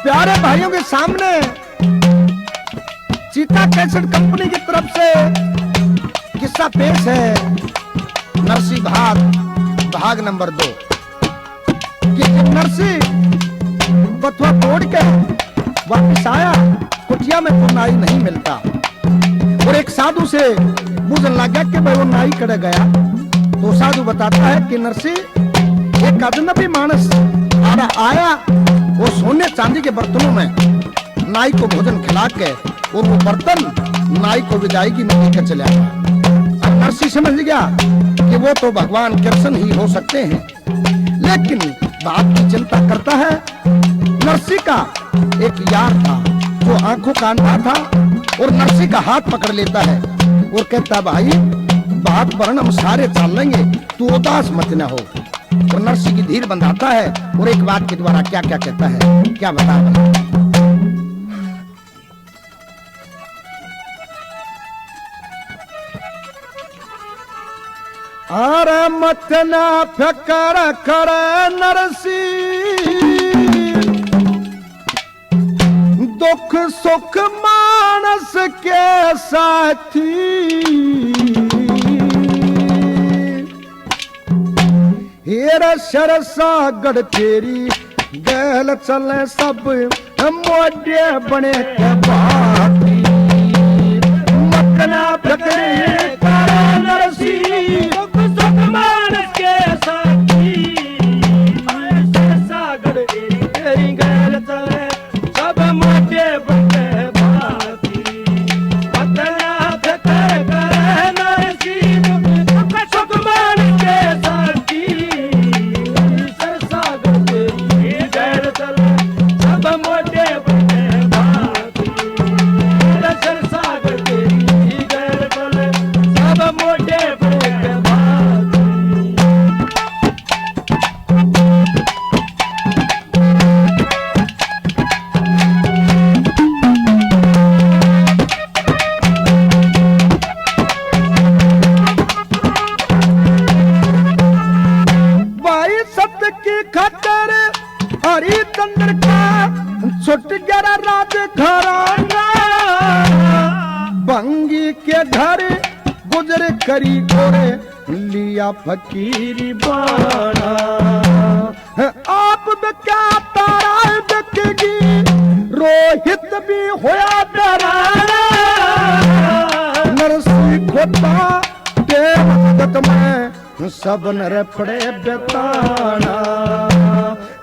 प्यारे भाइयों के सामने चीता कैसेट कंपनी की तरफ से किस्सा पेश है। नरसी भाग नंबर 2 कि नरसी बथुआ तोड़ के वापिस आया, कुटिया में तो नाई नहीं मिलता और एक साधु से पूछने लगा कि भाई वो नाई कड़े गया। तो साधु बताता है कि नरसी एक अजनबी मानस आया, वो सोने चांदी के बर्तनों में नाई को भोजन खिला के और वो बर्तन नाई को विदायगी में लेकर चले आया। अब नरसी समझ गया कि वो तो भगवान कृष्ण ही हो सकते हैं, लेकिन बात की चिंता करता है। नरसी का एक यार था जो आंखों का अंधा था और नरसी का हाथ पकड़ लेता है और कहता भाई बात वर्ण हम सारे चाल लेंगे, तू उदास मत न हो। और नरसी की धीर बंधाता है और एक बात के द्वारा क्या क्या कहता है, क्या बता। अरे मत ना फिकर कर नरसी, दुख सुख मानस के साथी। हेरा शरसागढ़ तेरी गैल चले सब मोटे बने के बाती। मत ना फिकर कर नरसी, दुख सुख मानस के साथी। शरसागढ़ तेरी गैल चले सब मोटे बने बाती। मत ना फिकर कर नरसी, दुख सुख मानस के साथी। शरसागढ़ तेरी गैल चले सब मोटे बने बाती। शरसागढ़ तेरी गैल चले सब मोटे बने बाती। भाई सत्य की खातर हरिचंद्र का छुट गया राज घराना। बंगी के घर गुजर करी गोरे लिया फकीरी बाना। आप क्या तारा बिकेगी, रोहित भी होया डराना। नरसी खोता देवगत में सब नर पड़े बेताना।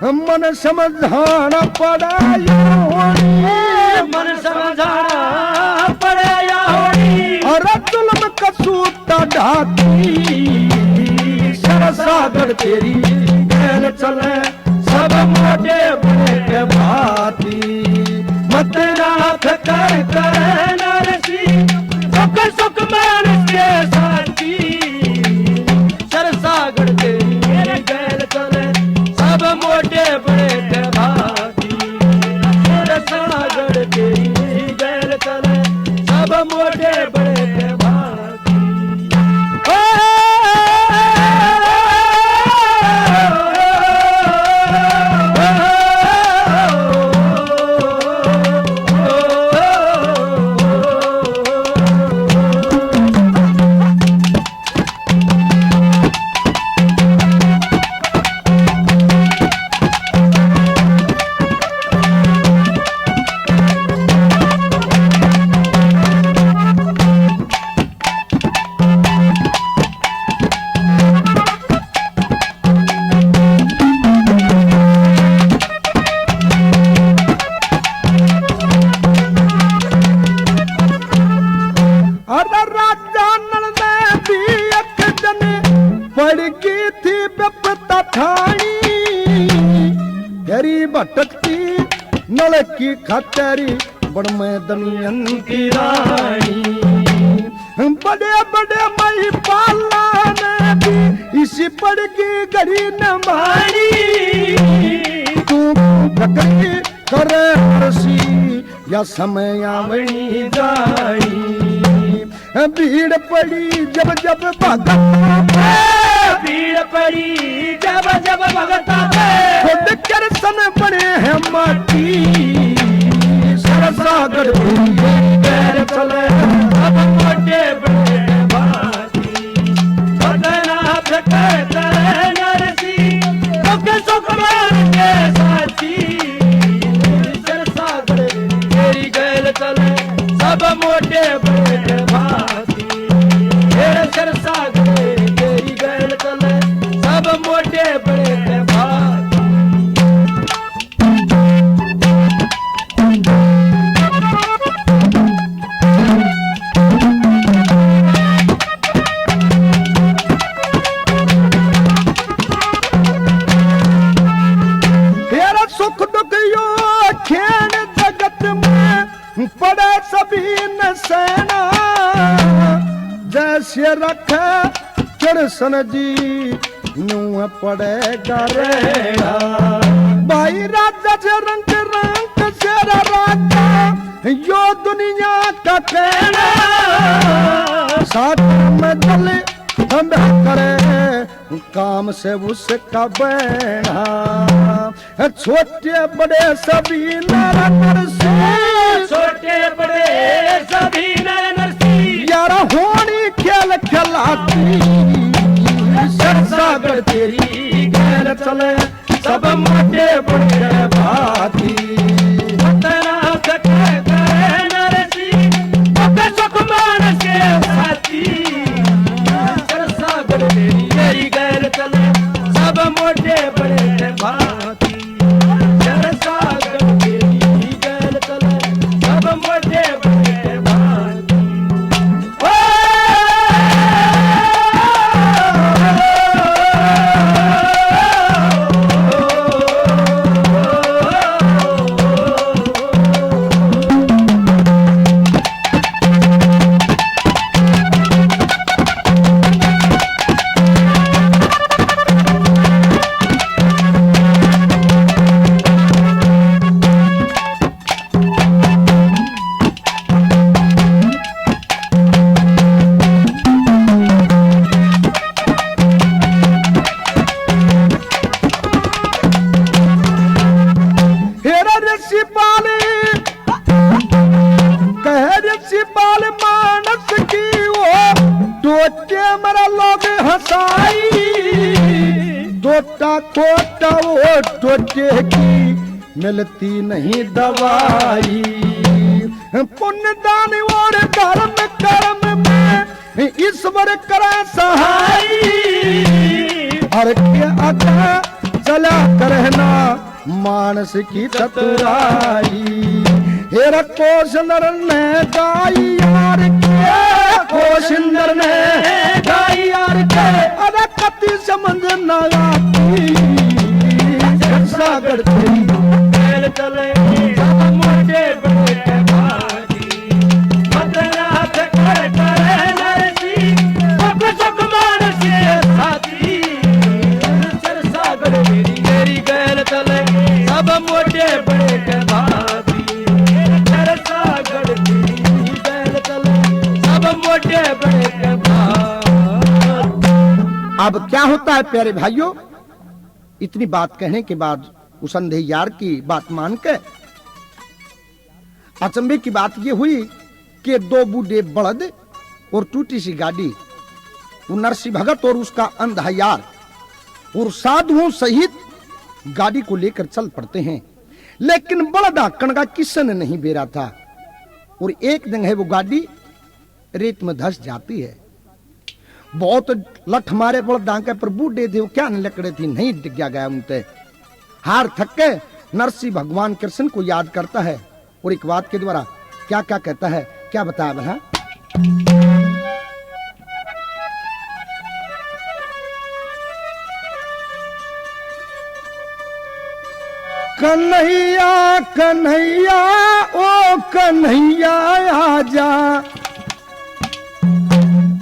मन समझाना पड़ा होनी, मन समझाना पड़ा होनी। और जुल्म कसूता ढाती। शरसागढ़ तेरी गैल चले सब मोटे बने के भाती। मत ना फिकर कर नरसी, सुख सुख मानस के साथी। शरसागढ़ तेरी गैल चले सब मोटे बड़े के भाती। शरसागढ़ तेरी गैल चले सब मोटे बड़े के भाती। भटकती नल की खातरी बड़ में दमयंती रानी। बड़े बड़े मई पाला ने भी इसी पड़ की गरी न मारी। तू भटकी करे हरसी या समय आवनी जाई। भीड़ पड़ी जब जब भगता, भीड़ पड़ी जब जब भगता खुद कृष्ण बने हैं माटी। सागर तेरी गैर चले सब मोटे बड़े भाती बदना फेंकते नरसी सुख सुख मान के साथी सागर तेरी गैर चले सब मोटे बड़े भाती तेरे सागर तेरी गैर चले सब मोटे बड़े भाती सुख दुख यो खेल जगत में पड़े सभी न सेना जैसे रखे कृष्ण जी न्यू पड़ेगा रहना भाई राजा से रंग रंग से राजा यो दुनिया का कहना साथ में चले हम करे काम से उसका बहना छोटे बड़े सभी नर नरसी छोटे बड़े सभी नर नरसी यार होनी खेल खिलाती सागर तेरी गैर चले सब मोटे बड़े भाती बदना फेंकते नरसी सुख मान के साथी सागर तेरी गैर चले सब मोटे बड़े भाती सागर तेरी गैर चले सब मोटे बड़े भाती खोटा वो टोटे की मिलती नहीं दवाई पुण्य दान और धर्म कर्म में ईश्वर करे सहाय हर के आका चला करना मानस की चतुराई हेरा कोशंदर ने गाई यार के कोशंदर ने गाई यार के अरे कति समझ न आती सागर तेरी गैर चले सब मोटे बड़े भाती बदना फेंकते नरसी सुख मान के साथी सागर तेरी गैर चले सब मोटे बड़े भाती सागर तेरी गैर चले सब मोटे बड़े भाती। अब क्या होता है प्यारे भाइयों, इतनी बात कहने के बाद उस अंधे यार की बात मान के अचंभे की बात ये हुई कि दो बूढ़े बड़द और टूटी सी गाड़ी, वो नरसी भगत और उसका अंधा यार और साधुओं सहित गाड़ी को लेकर चल पड़ते हैं। लेकिन बड़दा कणगा किसी ने नहीं बेरा था और एक दिन है वो गाड़ी रेत में धस जाती है। बहुत लठ मारे बड़दा के पर बूढ़े थे, वो क्या न लकड़े थी, नहीं डिग्या गया उनते। हार थक के नरसिंह भगवान कृष्ण को याद करता है और एक बात के द्वारा क्या क्या कहता है, क्या बताया भला। कन्हैया कन्हैया ओ कन्हैया आजा,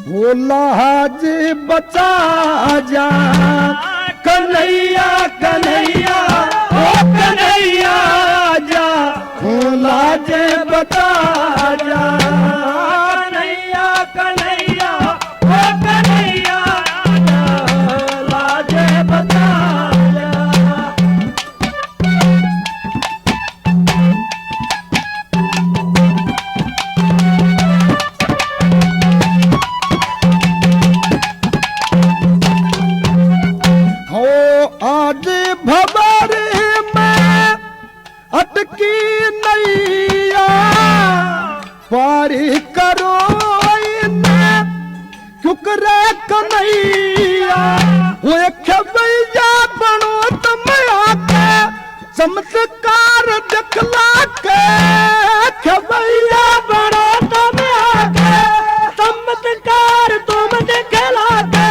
वो लाज बचा जा। कन्हैया कन्हैया ओ कन्हैया आजा, वो लाज बचा जा। कन्हैया कन्हैया ओ कन्हैया आजा, लाज बचा जा। कन्हैया वो खबैया बनो तुम आके चमत्कार दिखला के खबैया बड़ो तुम आके चमत्कार तुम दिखला के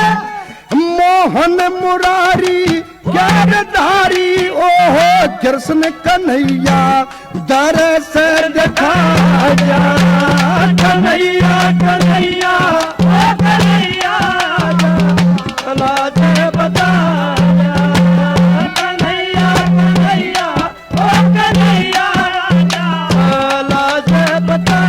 मोहन मुरारी ज्ञानधारी ओहो कृष्ण कन्हैया दरस दिखा जा कन्हैया कन्हैया ओ कन्हैया लाज बता जा कन्हैया कन्हैया ओ कन्हैया लाज बता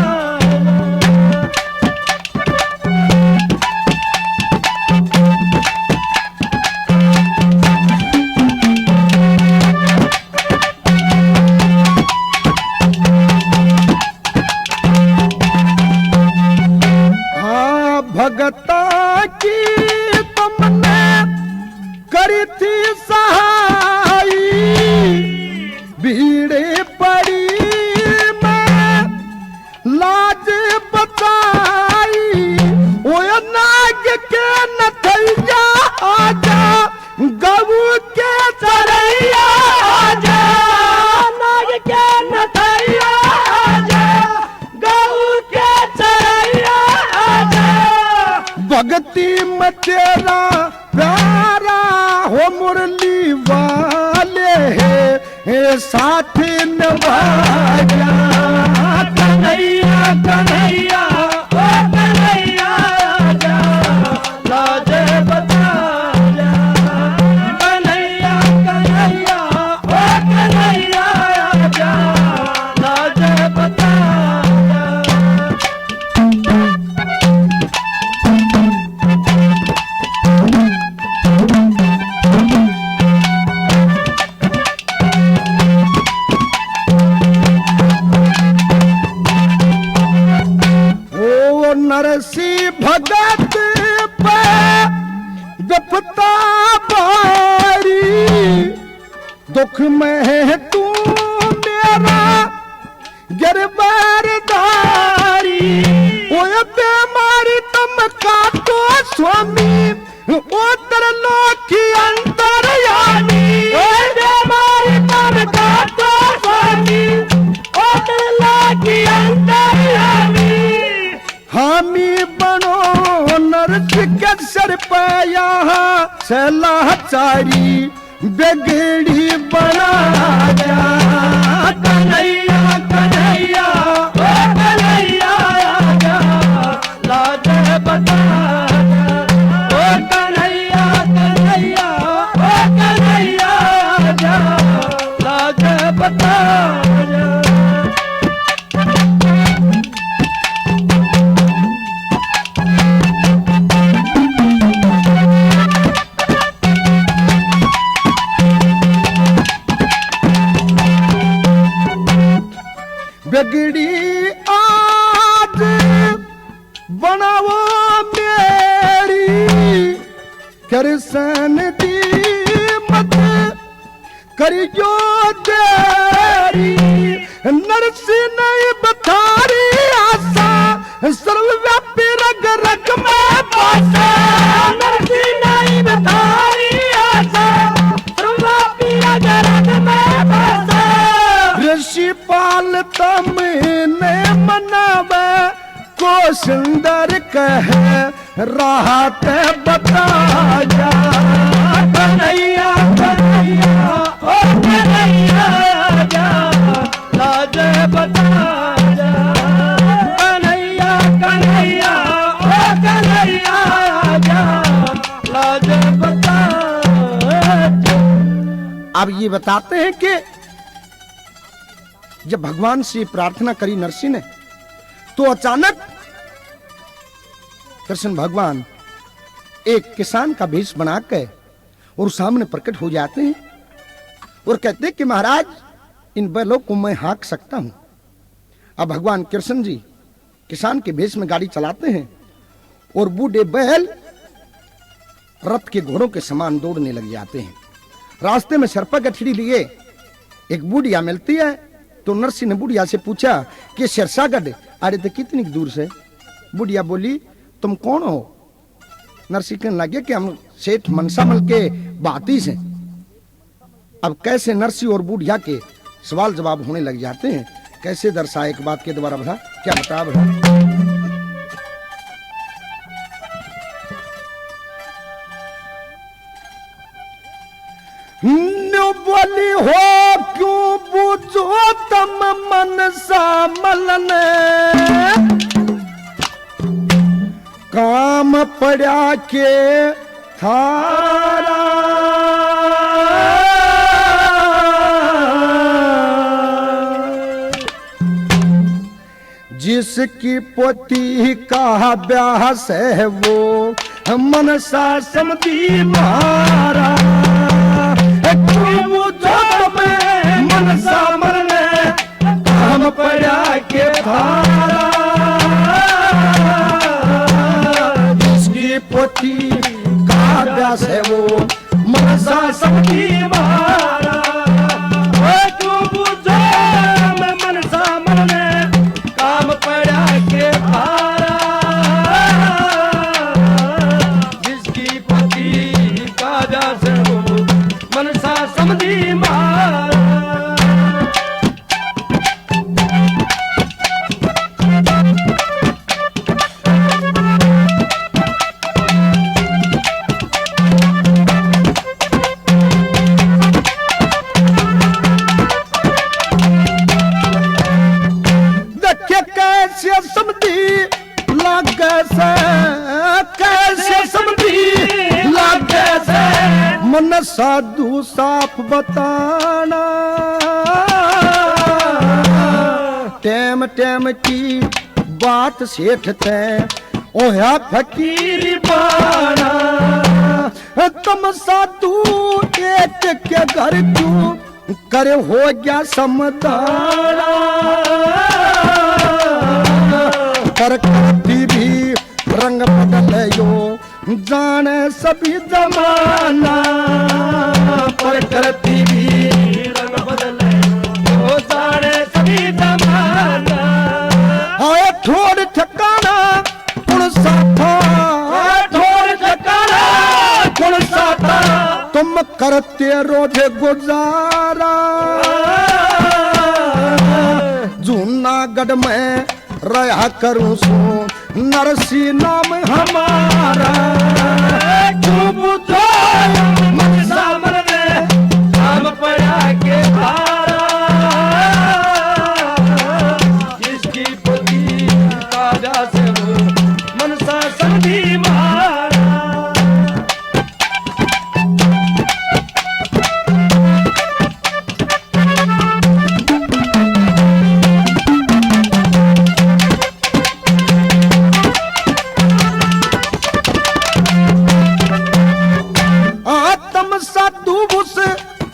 भगता की तुमने करी थी सहाई भीड़े पड़ी मैं लाज बचाई ओ नाग के नथैया आजा गऊ के सरैया आजा नाग के नथैया आजा गऊ के सरैया आजा भगती में तेरा प्यारा हो मुरली वाले है साथ नवाजा कन्हैया कन्हैया ओ कन्हैया आजा लाज बता जा कन्हैया कन्हैया ओ कन्हैया आजा लाज बता जा ओ नरसी भगत पे विपता बारी दुख में है तू मेरा गिरबारदारी ओ बेमारी तुम का तो स्वामी ओ तर लोकी अंतरयामी ओ बेमारी तुम का तो स्वामी ओ तर लोकी अंतरयामी हामी बनो नरक के सर पे यहाँ सलाहचारी बिगड़ी बना जा कन्हैया कन्हैया ओ कन्हैया आजा लाज बता जा ओ कन्हैया कन्हैया ओ कन्हैया आजा लाज बता जा बिगड़ी आज बनाओ मेरी करसन दी मत करियो देरी नरसी नहीं बथारी आशा सर्वव्यापी रग रग में बसा नरसी नहीं बतारी आशा सर्वव्यापी रग रग में बसा ऋषि पाल तमने मनावे को सुंदर कह राहत बता जा कन्हैया कन्हैया ओ कन्हैया आजा लाज बता जा कन्हैया कन्हैया ओ कन्हैया आजा लाज बता जा अब ये बताते हैं कि जब भगवान से प्रार्थना करी नरसिंह ने तो अचानक कृष्ण भगवान एक किसान का भेष बनाकर और सामने प्रकट हो जाते हैं और कहते हैं कि महाराज इन बैलों को मैं हाँक सकता हूं। अब भगवान कृष्ण जी किसान के भेष में गाड़ी चलाते हैं और बूढ़े बैल रथ के घोड़ों के समान दौड़ने लग जाते हैं। रास्ते में सरपा गठड़ी लिए एक बुढ़िया मिलती है तो नरसिंह ने बुढ़िया से पूछा कि सिरसागढ़ अरे तो कितनी दूर से? बुढ़िया बोली तुम कौन हो? नरसी कहने लगे कि हम सेठ मनसामल के बाती से। अब कैसे नरसी और बुढ़िया के सवाल जवाब होने लग जाते हैं, कैसे दर्शाए एक बात के द्वारा भला, क्या बता भला। बोली हो क्यों पूछो तम मनसामल ने, काम पड़ा के थारा जिसकी पोती का ब्याह है वो मनसा समधी मारा। मनसामल ने काम पड़ा के थारा जिसकी पोती का ब्याह है वो मनसा समधी मारा। मनसामल ने काम पड़ा के थारा जिसकी पोती का ब्याह है वो मनसा समधी मारा। कैसे समझी लागे से मन साधु साफ बताना। टेम टेम की बात सेठ थे ओया फकीर बाना। तुम साधु एक के घर क्यों करे हो गया समदाना। पर करती भी रंग बदले यो जाने सभी जमाना। पर करती भी रंग बदले यो जाने सभी जमाना। आए थोड़ ठिकाना कुण साथा, थोड़ ठिकाना कुण साथा तुम करते रोज गुजारा। जूनागढ़ में रहा करूं सो नरसी नाम हमारा। मनसामल ने काम पड़ा के थारा जिसकी पोती काजा से वो मनसा समधी मारा।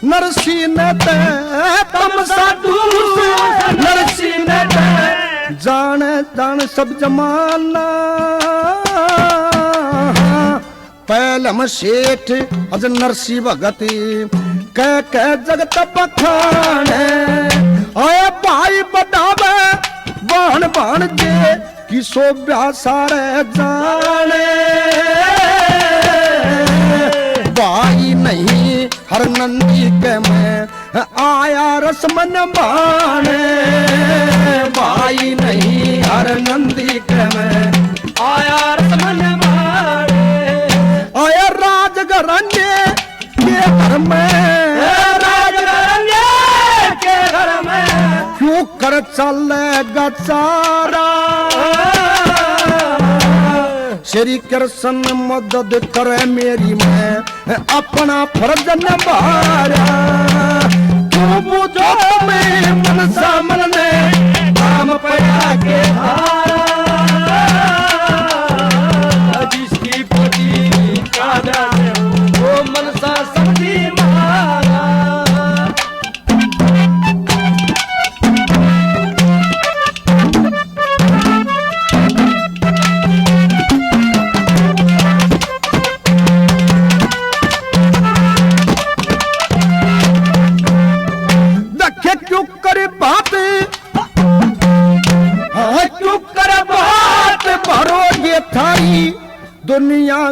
नरसी ने तम साधु नरसी ने जाने जान सब जमाना। पहलम सेठ अज नरसी भगती कह जगत बखाने। आए भाई बतावे बाण बाण जे कि सोभ्या सारे जाने। भाई नहीं हर नंदी के मैं आया रसमन माने। भाई नहीं हर नंदी के मैं आया रसमन माने। आया राजघराने के घर में, राजघराने के घर में क्यों कर चलेगा चारा। श्री कृष्ण मदद करे मेरी मैं अपना फर्ज निभाया। क्यों बुझो मैं मनसामल ने काम पड़ा के थारा जिसकी पोती काजा वो मनसा समधी मारा।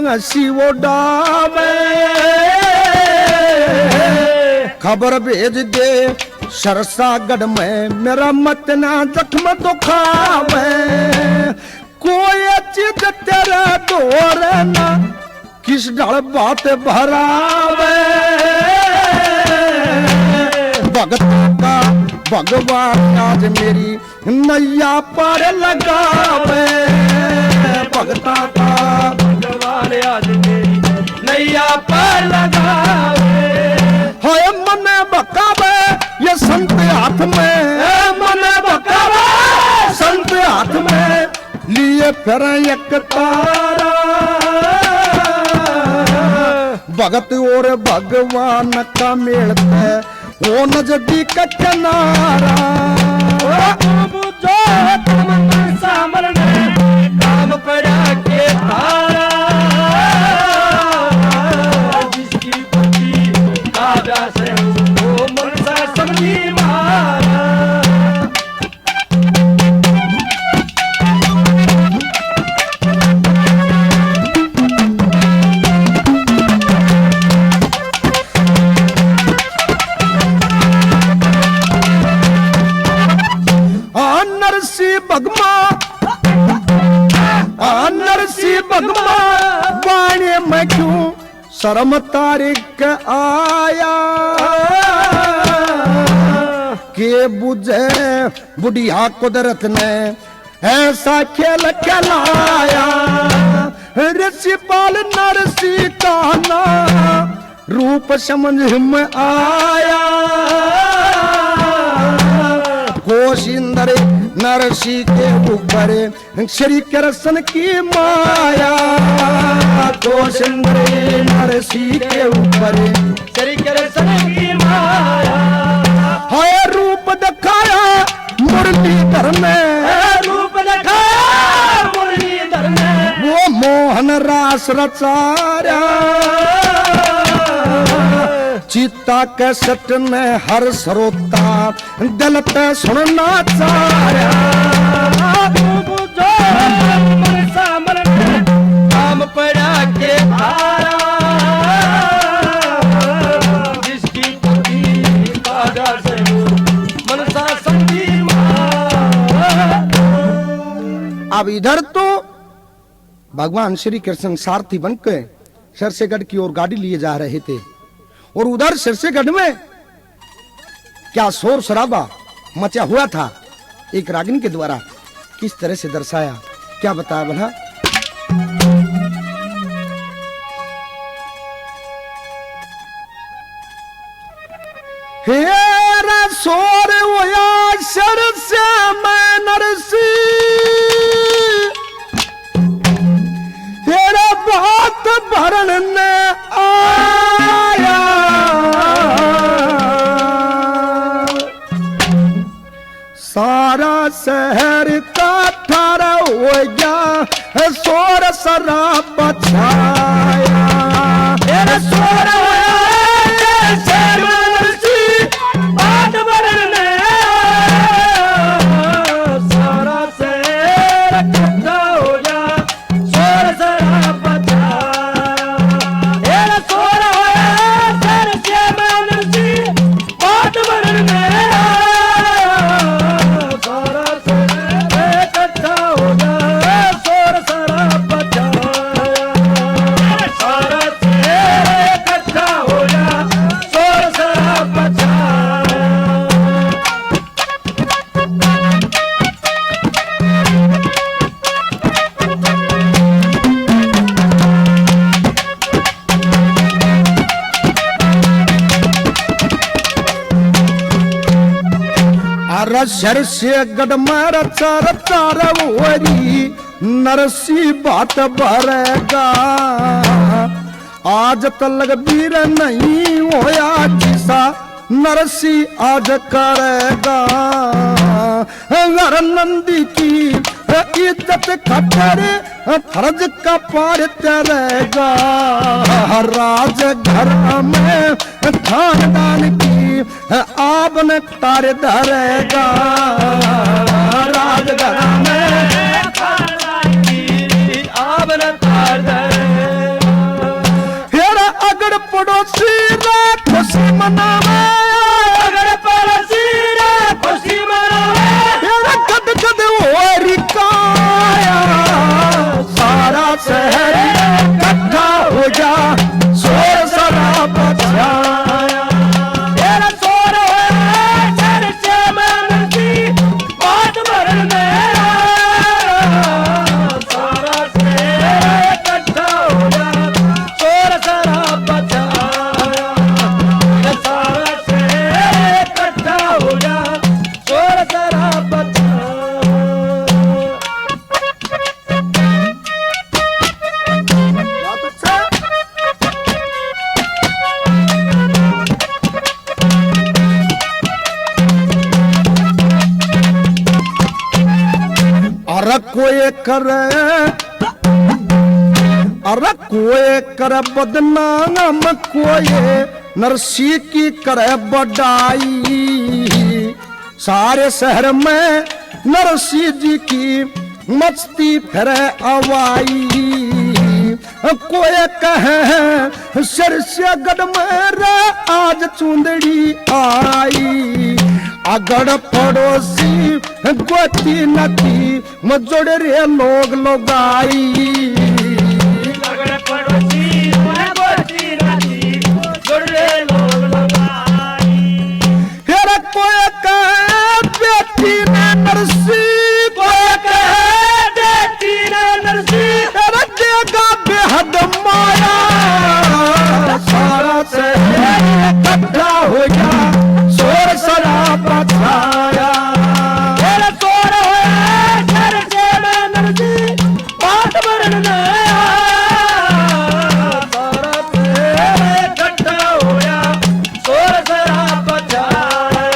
हंसी वो डावे खबर भेज दे सरसागढ़ में मेरा मत ना जख्म दुखावे कोई चीज तेरे दौर ना किस ढाल बात भरावे भगत का भगवान आज मेरी नैया पर लगावे भगता का भगवान आज मेरी नैया पर लगावे हाय मन बकावे ये संत हाथ में मन बकावे संत हाथ में लिए फिर एक तारा भगत और भगवान का मेल है वो नजदीक किनारा जो तुम सामने काम पड़ा के तारा जिसकी बुद्धि काव्या से वो मनसा समझी मारा नरसी भगमा बाणे में क्यों शर्म तारिक आया के बुझे बुढ़िया कुदरत ने ऐसा खेल खिलाया ऋषि पाल नरसी का ना रूप समझ में आया कोशिंदर नरसी के ऊपर श्री कृष्ण की माया कोशिंदर नरसी के ऊपर श्री कृष्ण की माया है रूप दिखाया मुरलीधर में रूप दिखाया मुरलीधर में वो मोहन रास रचाया चित्ता के सट में हर श्रोता गलत सुनना चाहा काम पड़ा के तारा जिसकी बुद्धि काव्या से मनसा समझी मारा। अब इधर तो भगवान श्री कृष्ण सारथी बनकर सरसेगढ़ की ओर गाड़ी लिए जा रहे थे और उधर सिरसेगढ़ में क्या शोर शराबा मचा हुआ था एक रागिनी के द्वारा किस तरह से दर्शाया क्या बताया भला हेरा शोर हुआ सर से मैं नरसी तेरा बात भरण ने आया सारा शहर का ठारा हो गया शोर शराब छाया तेरा शोर बात भरण ने सारा शहर इकट्ठा हो जा शोर शराब तेरा शोर सर से मनसी बात भरण ने सारा शहर इकट्ठा हो जा शोर शराब सारा शहर इकट्ठा हो जा शोर शराब शर से गड मार चार चार वरी नरसी बात भरेगा आज तलक वीर नहीं होया जिसा नरसी आज करेगा नंदी की इज्जत खतर फर्ज का पार करेगा राज घर में खानदान की आपने तार धरेगा राजघर में खानदान की आपने तार धरेगा अरे कोई करे, अरे कोई करे बदनाम, कोई नरसी की करे बड़ाई। सारे शहर में नरसी जी की मस्ती फिर अवाई। कोई कहे सिरसागढ़ में रे आज चुंदड़ी आई। अगड़ पड़ोसी गोती नती मजोड़ रे लोग लोगाई। अगड़ पड़ोसी गोती नती मजोड़ रे लोग लोगाई। फिर कोई कहे बेटी ने नरसी, कोई कहे बेटी ने नरसी, देगा बेहद माया। सारा शहर इकट्ठा हो गया, शोर शराबा छाया। तेरा शोर होया घर से मैं नरसी, बात बरन नया। सारा शहर इकट्ठा होया, शोर शराबा छाया।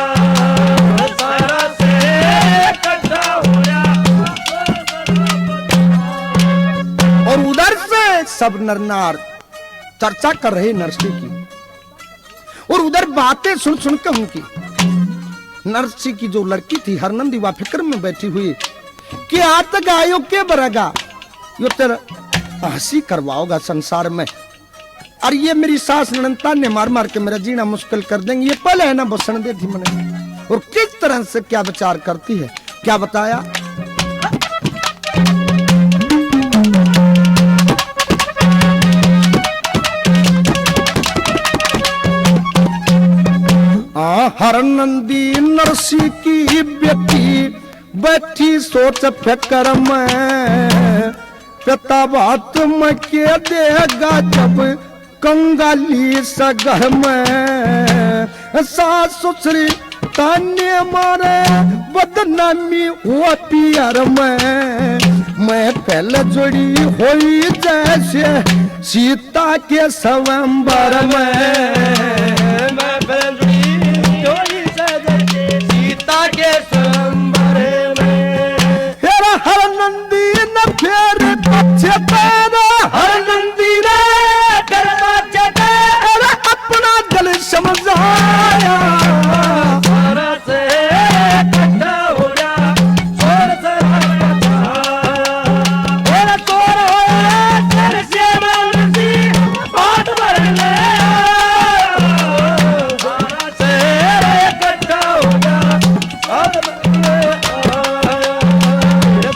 सारा शहर इकट्ठा होया। और उधर से सब नरनार चर्चा कर रहे नरसी की, और उधर बातें सुन सुन के उनकी नरसी की जो लड़की थी हरनंदी वह फिक्र में बैठी हुई कि आज तक आयो के बरेगा, यो तेरा हंसी करवाओगा संसार में। और ये मेरी सास ननंता ने मार मार के मेरा जीना मुश्किल कर देंगे। ये पहले है ना बसन देती मैंने, और किस तरह से क्या विचार करती है क्या बताया। हरनंदी नरसी की बेटी बैठी सोच फिक्र में। पिता बात में के देगा जब कंगाली सगर में। सास ससुरी ताने मारे बदनामी हुआ पियर में। मैं पहले जुड़ी हुई जैसे सीता के स्वयंवर में। मैं पहले जुड़ी हुई जैसे सीता के स्वयंवर में। हेरा हरनंदी न फेर पछे पैरा, हरनंदी ने फिर पछे पैरा अपना दिल समझाया। सारा से इकट्ठा हो जा, शोर शराबा छाया। तेरा शोर होया घर से मैं नरसी, बात बरन नया। सारा से इकट्ठा हो जा, बात बरन नया।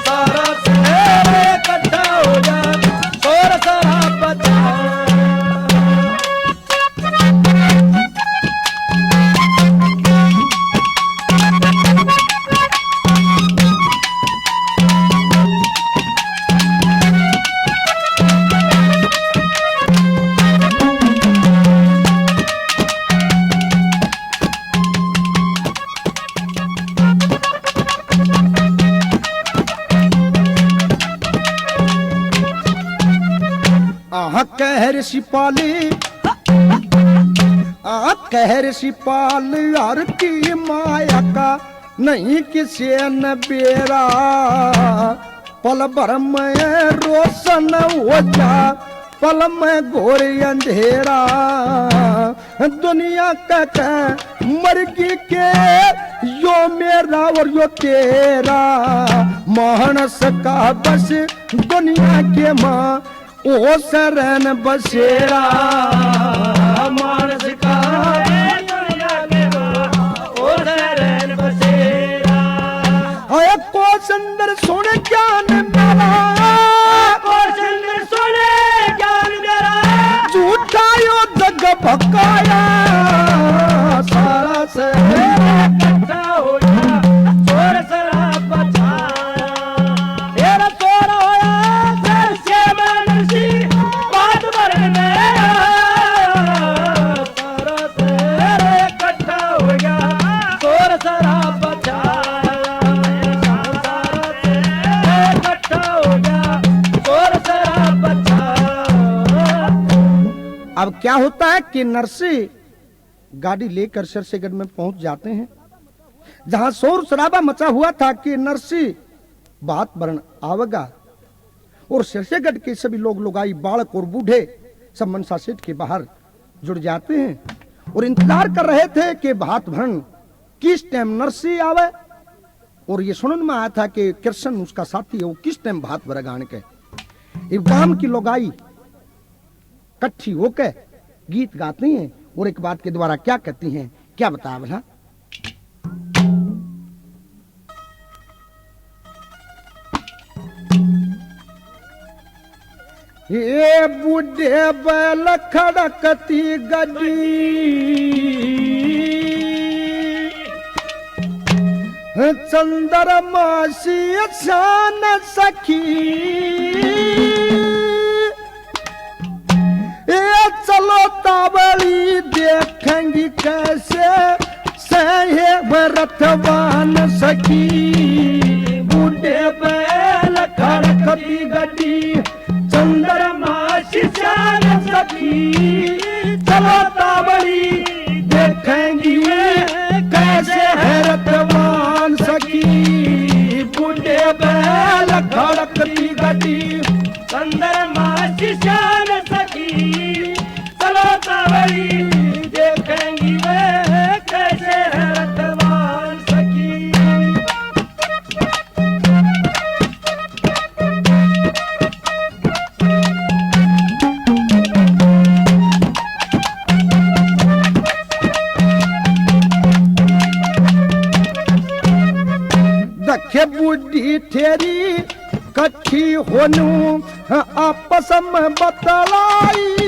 सारा से इकट्ठा हो जा, शोर शराबा छाया। कहर सिपाली कहर सिपाल यार की माया का नहीं किसी न बेरा। पल भर में रोशन हो जा, पल में घोर अंधेरा। दुनिया का मर्गी के यो मेरा और यो तेरा। मानस का बस दुनिया के माँ ओ शरण बसेरा। मानस का दुनिया के माँ ओ शरण बसेरा। आया को सुंदर सुन ज्ञान मेरा, को सुंदर सुने ज्ञान मेरा। झूठा यो जग भकाया। सारा से इकट्ठा हो जा, शोर शराबा छाया। तेरा शोर होया घर से मैं नरसी, बात बरन नया। सारा शहर इकट्ठा हो गया, शोर शराबा छाया। सारा शहर इकट्ठा हो गया, शोर शराबा छाया। अब क्या होता है कि नरसी गाड़ी लेकर सिरसागढ़ में पहुंच जाते हैं, जहां शोर शराबा मचा हुआ था कि नरसी बात वर्ण आवेगा। और सिरसेगढ़ के सभी लोग लुगाई बालक और बूढ़े सब मनसा सेठ के बाहर जुड़ जाते हैं और इंतजार कर रहे थे कि भात भरण किस टाइम नरसी आवे। और ये सुनने में आया था कि कृष्ण उसका साथी है, वो किस टाइम भात भरेगा आने के। इस गांव की लुगाई इकट्ठी होकर गीत गाती हैं और एक बात के द्वारा क्या कहती हैं, क्या बता भला। ये बूढ़े बैल खड़कती गड्डी चंद्रमा सी शान सखी, ये चलो तावली देखेंगी कैसे सहे भरतवान सखी। बूढ़े बैल खड़कती गड्डी चंद्रमा सी शान सखी, चलो तावली देखेंगी कैसे है रतवान सखी। बूढ़े बैल खड़कती गड्डी चंद्रमा सी शान सखी, चलो तावली देखेंगी वे कैसे है रतवान सखी। दखे बुढ़ी ठेरी कट्ठी होनू आपस में बतलाई,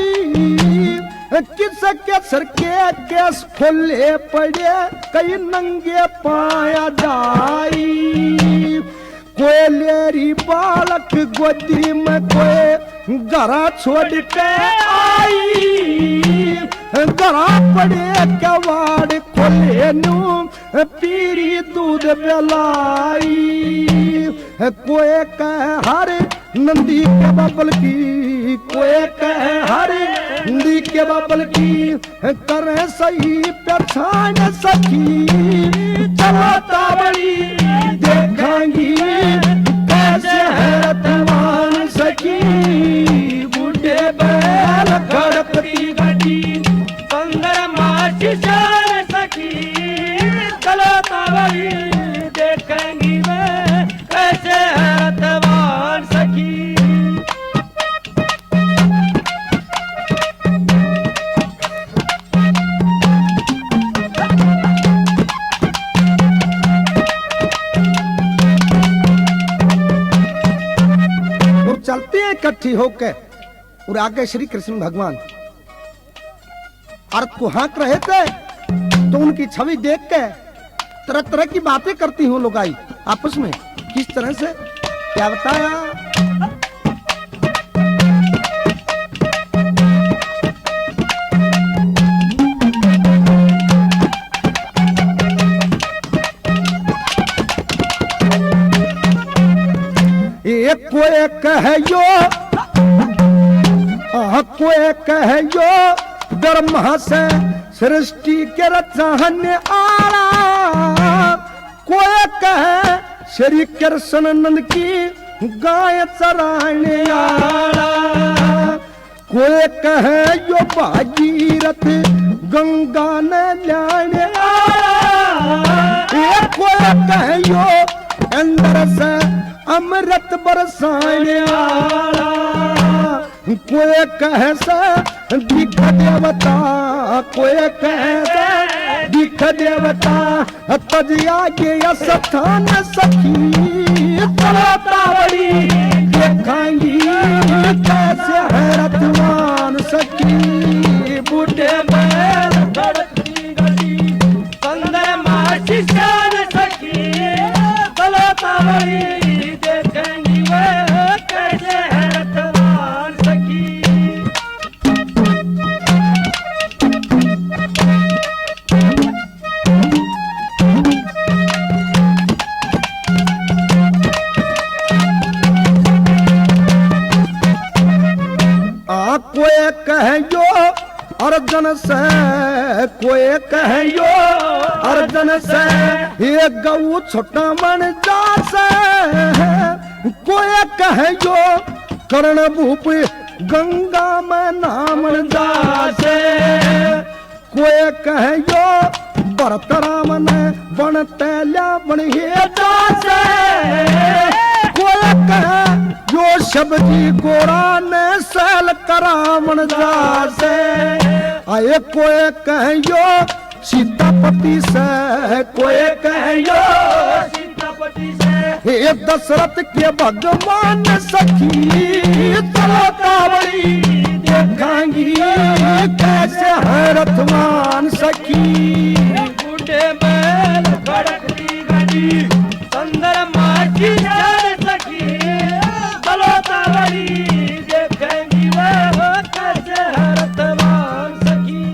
किसके सर के केस खोले पड़े कई नंगे पाया जाई। कोई लेरी बालक गोदी में कोई घरा छोड़ के आई, घरा पड़े कवाड़ खोले नू पीरी दूध बेलाई। कोई कह हर नंदी के बबल की, कोई कह हर नंदी के बबल की, करे सही पहचान सखी। चलो तावली देखेंगी कैसे है रतवान सखी। बूढ़े बैल खड़कती गड्डी चंद्रमा सी शान सखी, चलो तावली देखेंगी वे कैसे है रतवान सखी। और चलते हैं इकट्ठी होकर और आगे श्री कृष्ण भगवान अर्थ को हाँक रहे थे तो उनकी छवि देख के तरह तरह की बातें करती हूँ लुगाई आपस में। किस तरह से क्या बताया। एक कोई कहो कोई कहो ब्रह्मा से सृष्टि के रचन आला, कोई कहे श्री कृष्ण नंद की गाय चराने आला, कोई कहे यो भागीरथ गंगा ने लाने आला, कोई कहे यो अंदर से अमृत बरसाने आला, कोई कहे से दिख देवता, कोई कहे से दिख देवता तजिया के स्थान सखी। चलो तावली देखेंगी कैसे है रतवान सखी। बूढ़े बैल खड़कती गड्डी चंद्रमा सी शान सखी, चलो तावली देखेंगी वे कैसे है रतवान सखी। कोई कहो और अर्जन से कोई कहियो अर्जन से ये गऊ छोटा मन जासे कोई कहियो कर्ण भूप गंगा में नाम जासे कोई कहियो भरतराम ने बन तैल्या बन जासे कोई कहे यो शबजी गोरा ने सैल करावन जासे आए कोई कहियो सीतापति से कोई कहियो सीतापति से हे दशरथ के भगवान सखी तलतावली देखांगी कैसे है रथवान सखी बूढ़े बैल खड़कती गड़ी सुंदर माची जान सखी तलतावली देखेंगी वो कैसे है रथवान सखी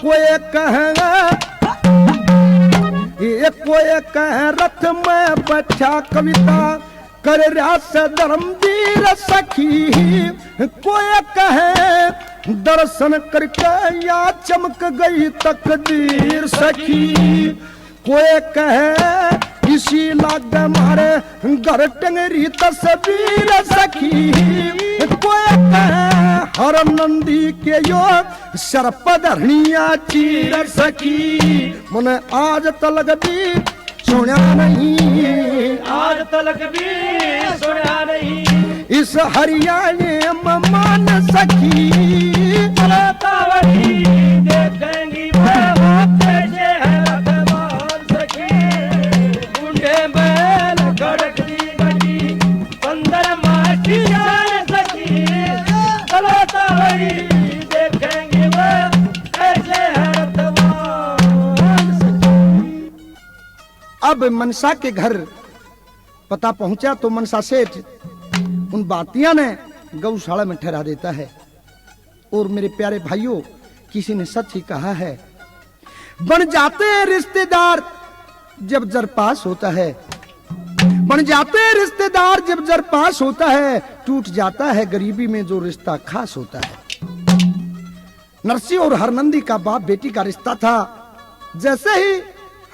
कोई कहेगा ये कोई कहे रथ में बैठा कविता कर रास धर्मवीर सखी कोई कहे दर्शन करके या चमक गई तकदीर सखी कोई कहे इसी लाग मारे घर टंगरी तस्वीर सखी कोई कहे हर नंदी के यो सर्प धरनिया चीर सखी मन आज तलक भी सुना नहीं आज तलक भी सुना नहीं इस हरियाणे में मान सखी तलतावली देखेंगी वो कैसे है रथवान सखी बूढ़े बैल खड़कती गड़ी सुंदर माची जान सखी तलतावली देखेंगी वो कैसे है रथवान सखी। अब मनसा के घर पता पहुंचा तो मनसा सेठ उन बातिया ने गौशाला में ठहरा देता है और मेरे प्यारे भाइयों किसी ने सच ही कहा है बन जाते हैं रिश्तेदार जब जर पास होता है बन जाते हैं रिश्तेदार जब जर पास होता है टूट जाता है गरीबी में जो रिश्ता खास होता है। नरसी और हरनंदी का बाप बेटी का रिश्ता था। जैसे ही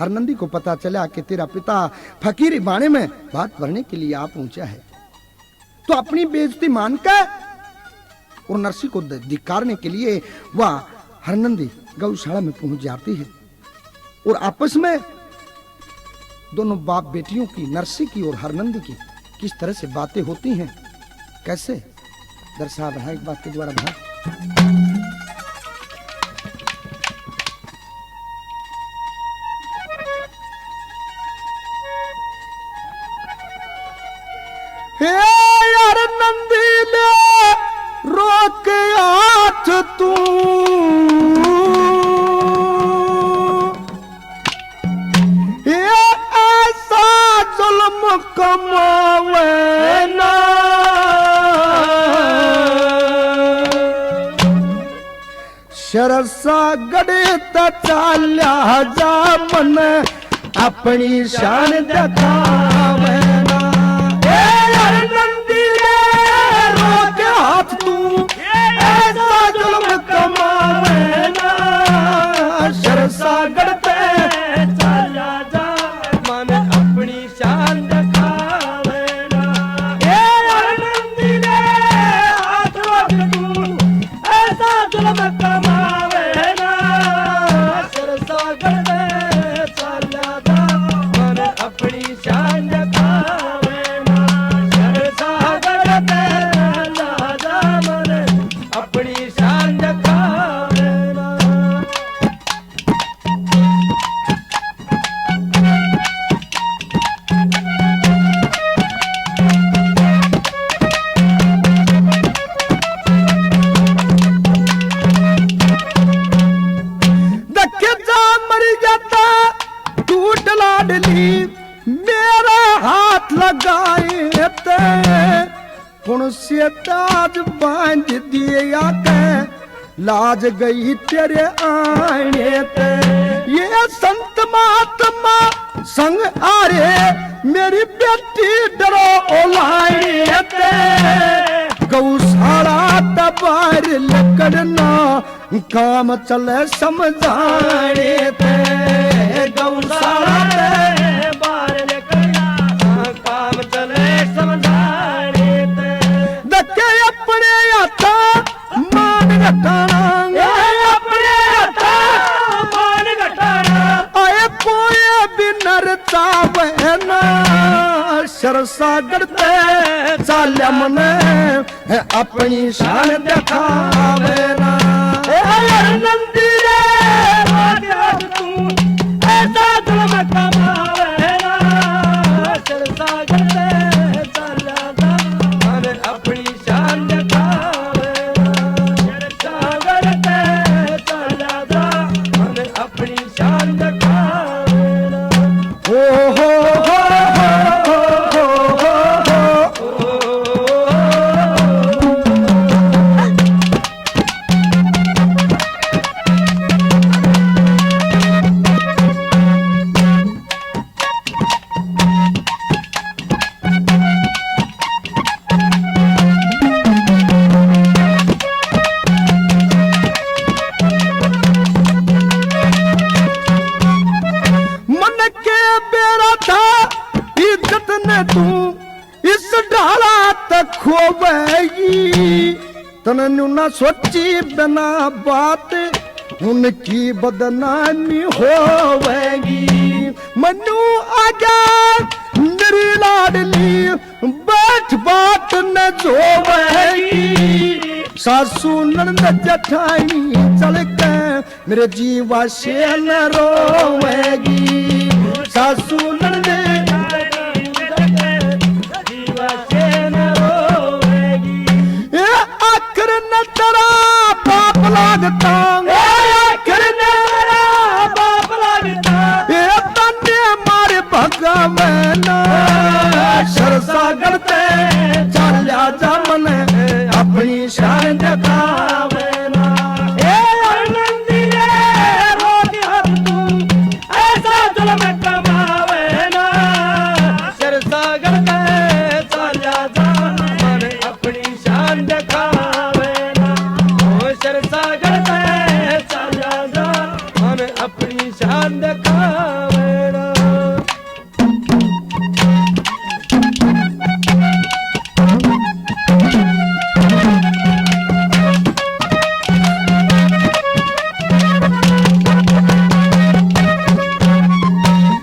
हरनंदी को पता चला कि तेरा पिता फकीरी बाणे में बात भरने के लिए आ पहुंचा है तो अपनी बेइज्जती मानकर और नरसी को धिक्कारने के लिए वह हरनंदी गौशाला में पहुंच जाती है और आपस में दोनों बाप बेटियों की नरसी की और हरनंदी की किस तरह से बातें होती हैं कैसे दर्शा रहा एक बात के द्वारा भाग हे यार नंदी ले रोक हाथ तू ये ऐसा जुल्म कमावे ना शरसा गड़े चाल्या जा मन अपनी शान दिखावे ना नंदी रोक हाथ तू ऐसा जुल्म कमावे ना शरसागर पे चला जा मन अपनी शान दिखावे ना नंदी ने हाथ रोक तू ऐसा जुल्म कमावे ना सरसागर में चला जा मन अपनी शान दिखावे ना सरसागर में चला जा मन अपनी शान दिखावे ना। देखे जा मर जाता टूट लाडली मेरा हाथ लगाए ते कौन से ताज बांध दिया के लाज गई तेरे आने ते। ये संत महात्मा संग आ रे मेरी बेटी डरो ओलाए ते। गौशाला तबार लकड़ना काम चले समझाने ते। गौशाला बार लकड़ना काम चले समझाने ते। दके अपने हाथा मान घटाना अपने हाथा मान घटाना। आए कोई भी नरता बहना सरसागर ते चाल्या मने अपनी शान दिखावे ना। नंदी रे आज तू ऐसा जुल्म कमावे ना। सरसागर ते चला जा मन अपनी शान दिखावे ना। सरसागर ते चला जा मन अपनी शान दिखावे ना। हो हो हो हो हो हो। मन के बेरा था इज्जत ने तू इस डाला तक खोवेगी। तननु न सोची बिना बात उनकी बदनामी होवेगी। मनु आजा मेरी लाडली बैठ बात न जोवेगी। सासू नंद जठाई चल के मेरे जीवा से न रोवेगी। सासू नंद जीवा से न रोवेगी। ए आखिर न तेरा पाप लागता। आखिर न तेरा पाप लागता। ए तन्ने मारे भगवान सरसागर ते चाल्या जा मन अपनी शान दिखावे ना। नंदी रे रोज हर तू ऐसा जुल्म कमावे ना। सरसागर ते चला जा मन अपनी शान दिखावे ना। ओ सरसागर ते चला जा मन अपनी शान दिखावे ना।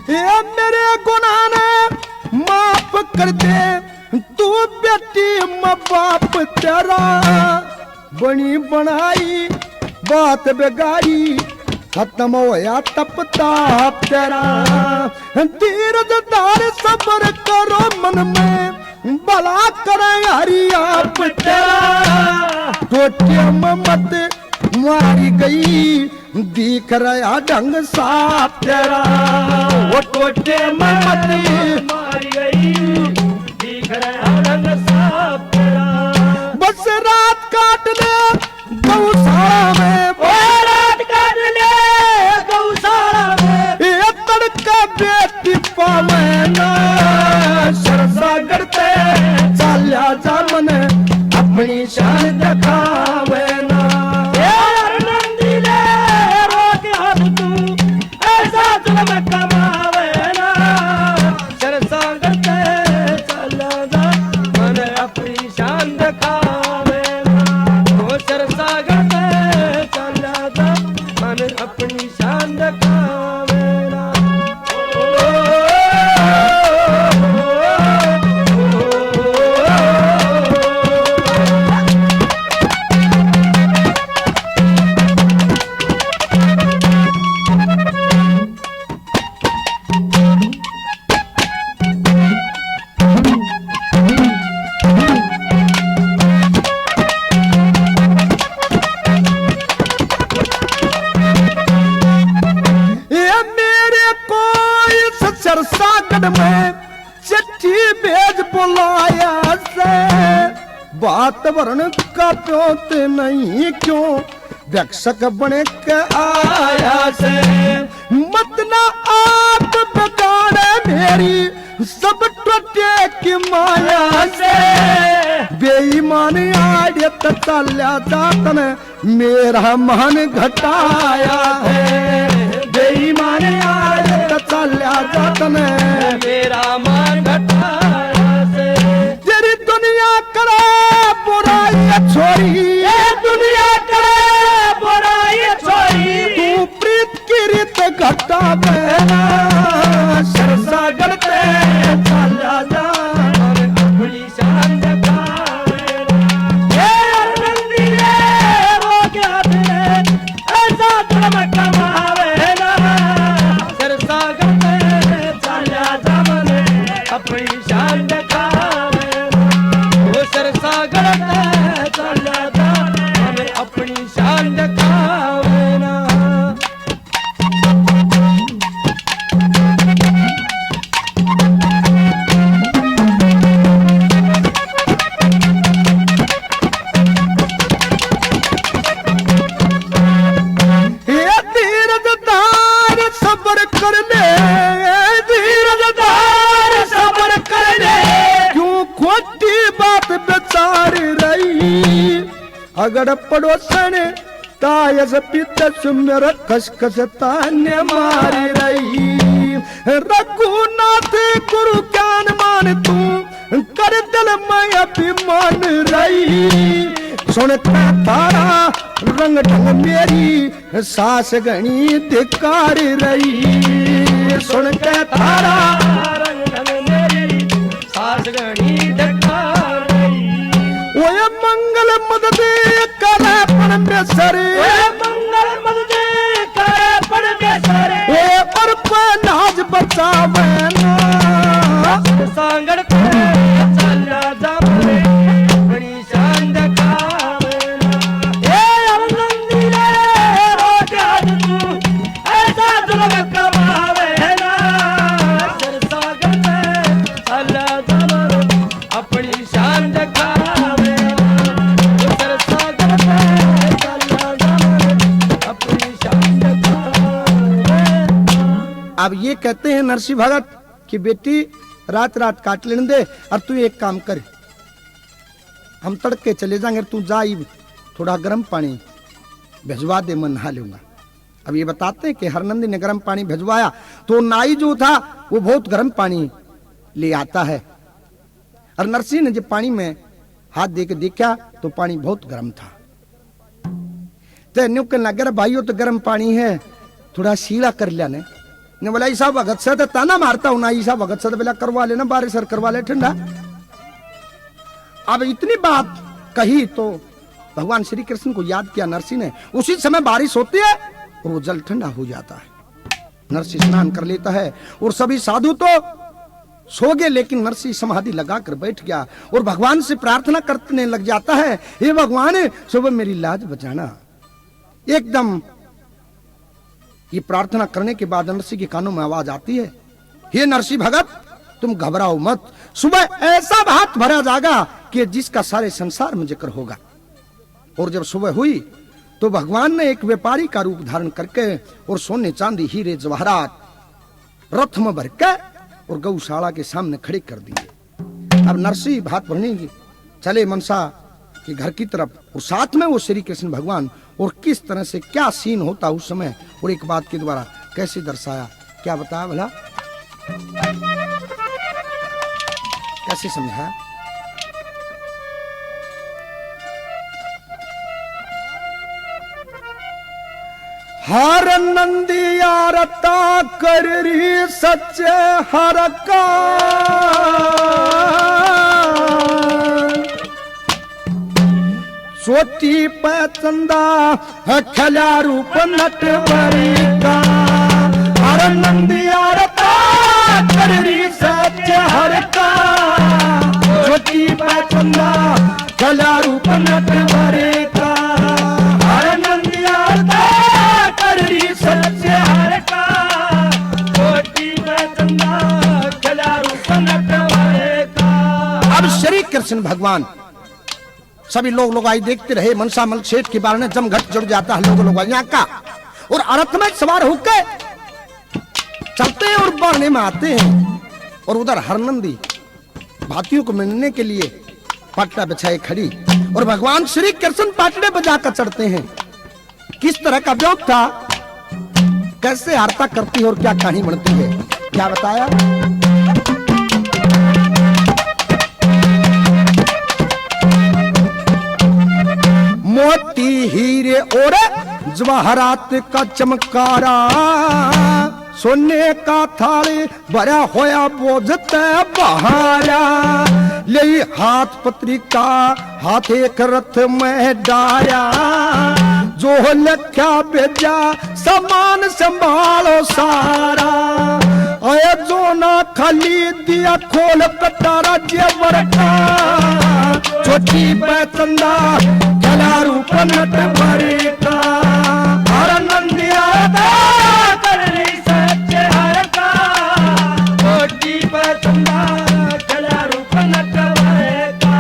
ये मेरे गुनाह ने माफ कर दे तू बेटी माँ बाप तेरा। बनी बनाई बात बेगारी खत्म होया तप ताप तेरा। धीरज धार सबर करो मन में भला करे हरि आप तेरा। टोटे में मत मारी गई दिख रहा ढंग साफ तेरा। वो टोटे में मत मारी गई दिख रहा रंग साफ तेरा। बस रात काट ले गौशाला में। ओ रात काट ले गौशाला में। ये तड़का बेटी पावे ना सरसागर ते चाल्या जा मन अपनी शान दिखावे ना। नंदी ले रोज हर तू ऐसा जुल्म कमावे ना। सरसागर ते चला जा मन अपनी शान दिखावे ना। ओ सरसागर ते चला जा मन अपनी शान दिखावे ना। सरसागढ़ में चिट्ठी भेज बुलाया से बात वर्ण का प्योत नहीं क्यों व्यक्षक बने के आया से मत ना आप बिगाड़े मेरी सब टूटे की माया से बेईमान आड़े चल्या जातन मेरा मन घटाया है बेईमान आड़े चल्या जातन मेरा मन घटाया से तेरी दुनिया करे बुराई छोरी दुनिया करे बुराई छोड़ी तू प्रीत की रीत घटा बहना सरसा गढ़ते चला जा अपनी शान दिखावे ये नंदी रे वो क्या तेरे ऐसा धर्म कमावे ना सरसा गढ़ते चला जावने अपनी शान दिखावे वो सरसा गढ़ते चला जावने अपनी शान दिखावे ना ये धीरजदार सब्र कर ले धीरजदार सब्र कर ले क्यों खोटी बात बेचार रही अगर पड़ोसन तायस पित सुमेर खसखस तान्य मारी रही रघुनाथ गुरु ज्ञान मान तू कर दिल में अभिमान रही सुनता तारा रंग ढंग मेरी सास गणी धिकार रही सुन के तारा रंग मेरी सास गणी धिकार रही ओए मंगल मदद करे परमेश्वर मंगल मदद करे परमेश्वर ओए पर नाज बचावे ना सांगड़ पे चला जावे अपनी शान दिखावे ना ए आनंदी रे हो जाद तू ऐसा जुल्म कमावे ना सरसागर पे चला जावे अपनी शान दिखावे सरसागर पे चला जावे अपनी शान दिखावे अब ये कहते हैं नरसिंह भगत कि बेटी रात रात काट लेने दे और तू एक काम कर हम तड़के चले जाएंगे तू जा ही थोड़ा गर्म पानी भिजवा दे मैं नहा लूंगा। अब ये बताते हैं कि हरनंदी ने गर्म पानी भिजवाया तो नाई जो था वो बहुत गर्म पानी ले आता है और नरसिंह ने जब पानी में हाथ दे के देखा तो पानी बहुत गर्म था। तो न्यू कहने लगा भाइयों तो गर्म पानी है थोड़ा सीला कर लिया ने बोला ईसा भगत से तो ताना मारता हूं ना ईसा भगत से तो बोला करवा लेना बारिश सर करवा ले ठंडा। अब इतनी बात कही तो भगवान श्री कृष्ण को याद किया नरसिंह ने उसी समय बारिश होती है और वो जल ठंडा हो जाता है। नरसिंह स्नान कर लेता है और सभी साधु तो सो गए लेकिन नरसिंह समाधि लगाकर बैठ गया और भगवान से प्रार्थना करने लग जाता है हे भगवान सुबह मेरी लाज बचाना। एकदम ये प्रार्थना करने के बाद नरसिंह के कानों में आवाज आती है हे नरसिंह भगत तुम घबराओ मत सुबह ऐसा भात भरा जाएगा कि जिसका सारे संसार में जिक्र होगा। और जब सुबह हुई तो भगवान ने एक व्यापारी का रूप धारण करके और सोने चांदी हीरे जवाहरात रथ में भर के और गौशाला के सामने खड़े कर दिए। अब नरसिंह भात भरने की चले मनसा के घर की तरफ और साथ में वो श्री कृष्ण भगवान और किस तरह से क्या सीन होता उस समय और एक बात के द्वारा कैसे दर्शाया क्या बताया भला कैसे समझा। हर नंदियारता कर रही सच्चे हर का सोटी पे चंदा खला रूप नटवरी का हर नंदियारता कर रही सच्चे हर का सोटी पे चंदा खला रूप नटवरी का हर नंदियारता कर रही सच्चे हर का सोटी पे चंदा खला रूप नटवरी का। अब श्री कृष्ण भगवान सभी लोग आई देखते रहे। मनसामल सेठ के बारे में जमघट जुड़ जाता है लोग यहाँ का, और रथ में सवार होकर चलते हैं और बढ़ने में आते हैं। और उधर हरनंदी भातियों को मिलने के लिए पाटड़ा बिछाए खड़ी, और भगवान श्री कृष्ण पाटड़े बजाकर चढ़ते हैं। किस तरह का व्योग था, कैसे आरता करती है और क्या कहानी बनती है, क्या बताया। मोती हीरे और जवाहरात का चमकारा, सोने का थाली भरा होया बोझते बहारा। ले हाथ पत्रिका हाथ एक रथ में डाया, जो लख्या भेजा सामान संभालो सारा। आया जो ना खाली दिया खोल कटारा जेवर का, छोटी पैचंदा गला रूप नट भरे का। हर नंदिया करनी सच्चे हर का, छोटी पैचंदा गला रूप नट भरे का।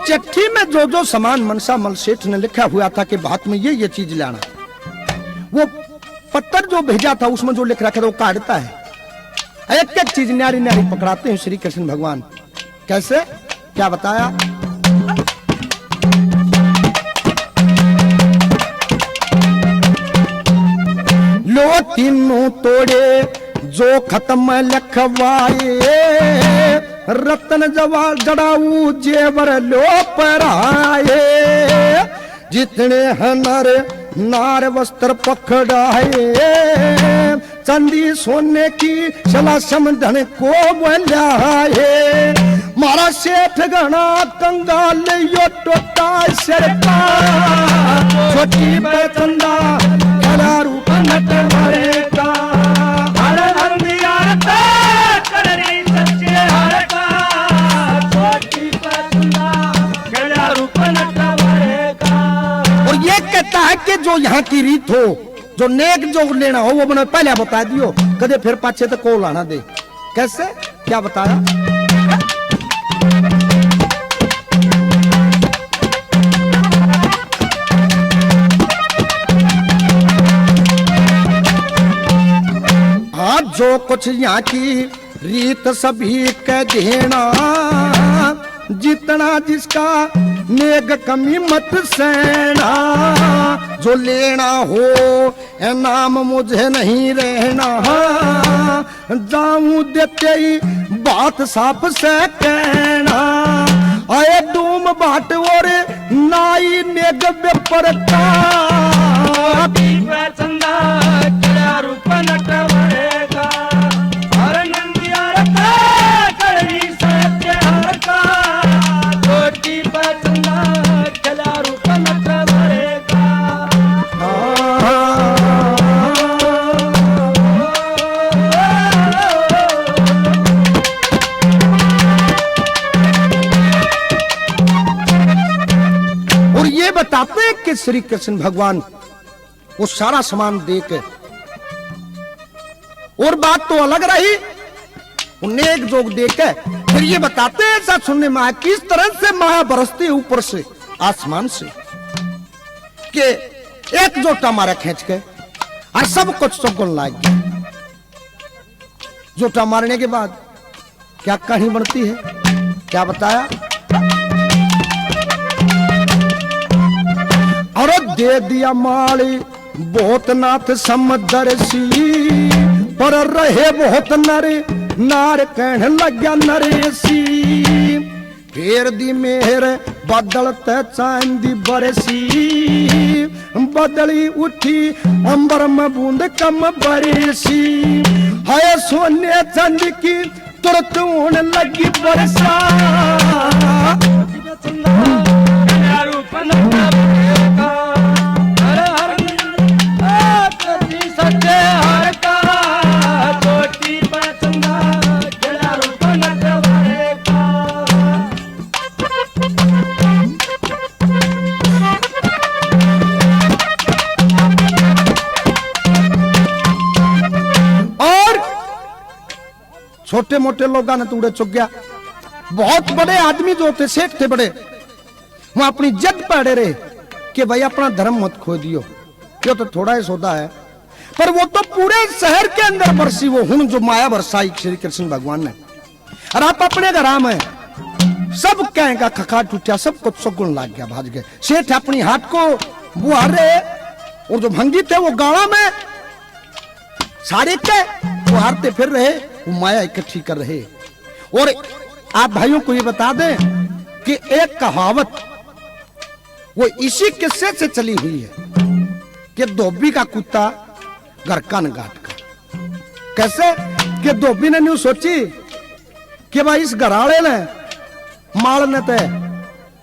चिट्ठी में जो सामान मनसामल सेठ ने लिखा हुआ था कि बात में ये चीज लाना, वो पत्थर जो भेजा था उसमें जो लिख रखा था वो काटता है। एक एक चीज न्यारी न्यारी पकड़ाते हैं श्री कृष्ण भगवान। कैसे, क्या बताया। लो तीनों तोड़े जो खत्म लखवाए, रतन जवाल जड़ाऊ जेवर लो पराए। जितने हैं नर नार वस्त्र पकड़ाए, चांदी सोने की सला समधन को बुलाए। मारा सेठ गणा कंगाल यो टोटा सिर का, छोटी पैचंदा गला रूप नट भरे का। हर अंधियार करनी सच्चे हर का, छोटी पैचंदा गला रूप नट भरे का। और ये कहता है कि जो यहाँ की रीत हो, जो नेक जो लेना हो वो मैंने पहले बता दियो, कदे फिर पाछे तक को लाना दे। कैसे, क्या बताया। जो कुछ यहाँ की रीत सभी कह देना, जितना जिसका नेक कमी मत सहना। जो लेना हो नाम मुझे नहीं रहना, जाऊं देते ही बात साफ से कहना। आए डूम बाट और नाई नेग बेपर का, चंदा क्या रूप नट भरेगा। हर नंदिया करनी सत्य हर का, छोटी चंदा क्या रूप नट भरेगा। और ये बताते हैं कि श्री कृष्ण भगवान वो सारा सामान देके, और बात तो अलग रही, नेक जोग देके फिर ये बताते हैं ऐसा सुनने में आया किस तरह से माया बरसती ऊपर से आसमान से, कि एक जोटा मारा खींच के और सब कुछ सबको लाग गया। जोटा मारने के बाद क्या कहानी बनती है, क्या बताया। और दे दिया माली बहुत नाथ समदर्शी, पर रहे बहुत नरे नार कहने लग्या नरेसी। फेर दी मेहर बदलते चांदी बरसी, बदली उठी अंबर में बूंद कम बरसी। है सोने चांदी की तुरंत होने लगी बरसा। छोटे मोटे लोगों ने तो उड़े चुक गया। बहुत बड़े आदमी जो थे, सेठ थे बड़े, वो अपनी जद पड़े रहे कि भाई अपना धर्म मत खो दियो, क्यों तो थोड़ा ही सौदा है। पर वो तो पूरे शहर के अंदर बरसी वो हुन जो माया बरसाई श्री कृष्ण भगवान ने। और आप अपने घर में सब कहेगा खखा टूटा, सब कुछ सगुन लाग गया, भाज गए। सेठ अपनी हाथ को बुहारे और जो भंगी थे वो गाड़ा में सारे के बुहारते फिर रहे, वो माया इकट्ठी कर रहे। और आप भाइयों को ये बता दें कि एक कहावत वो इसी किस्से से चली हुई है कि धोबी का कुत्ता घर का न गाट का। कैसे कि धोबी ने न्यू सोची कि भाई इस घराड़े ने माल ने ते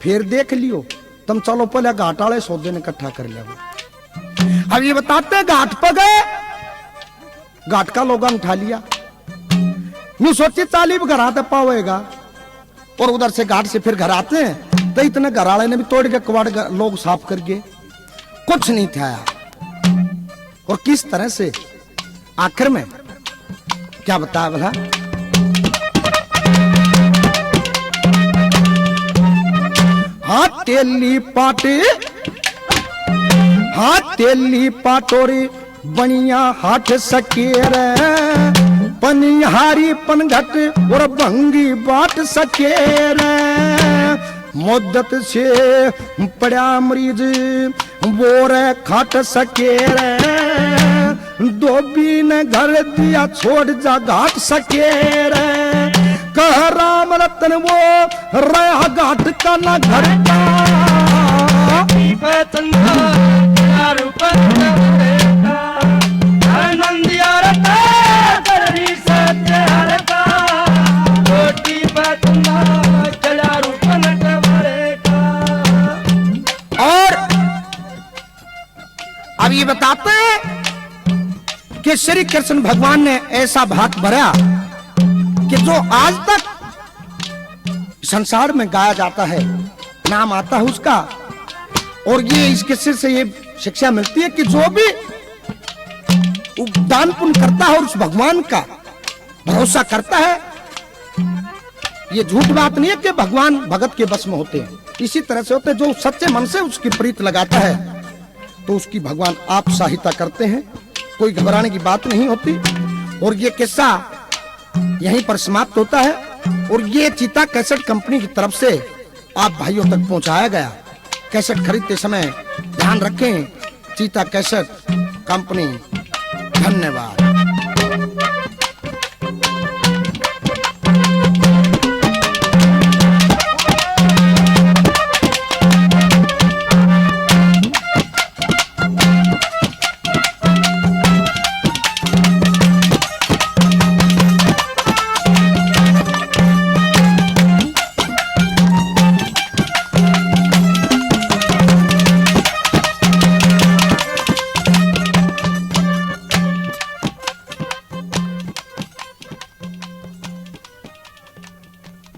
फिर देख लियो, तुम चलो पहले घाट वाले सौदे ने इकट्ठा कर लिया। अब ये बताते घाट पर गए, घाट का लोग उठा लिया, न्यू सोची तालीब घर आते पावेगा। और उधर से घाट से फिर घर आते हैं तो इतने घराड़े ने भी तोड़ के कबाड़ लोग साफ कर गए, कुछ नहीं था। और किस तरह से आखिर में क्या बताया भला, तेली पाटे, तेली पाटोरी बनिया हाथ सकेर, पनिहारी पनघट और भंगी बाट सकेर। मुद्दत से पड़ा मरीज बोर खाट सकेर, धोबी ने घर दिया छोड़ जा घाट सकेर। कह राम रतन वो रहा घाट का न घर का, और अब ये बताते हैं कि श्री कृष्ण भगवान ने ऐसा भात भरा कि जो आज तक संसार में गाया जाता है, नाम आता है उसका। और ये इस किस्से से ये शिक्षा मिलती है कि जो भी दान पुण्य करता है और उस भगवान का भरोसा करता है, ये झूठ बात नहीं है कि भगवान भगत के बस में होते हैं। इसी तरह से होते हैं, जो सच्चे मन से उसकी प्रीत लगाता है तो उसकी भगवान आप सहायता करते हैं, कोई घबराने की बात नहीं होती। और ये किस्सा यहीं पर समाप्त होता है। और ये चीता कैसेट कंपनी की तरफ से आप भाइयों तक पहुंचाया गया। कैसेट खरीदते समय ध्यान रखें, चीता कैसेट कंपनी। धन्यवाद।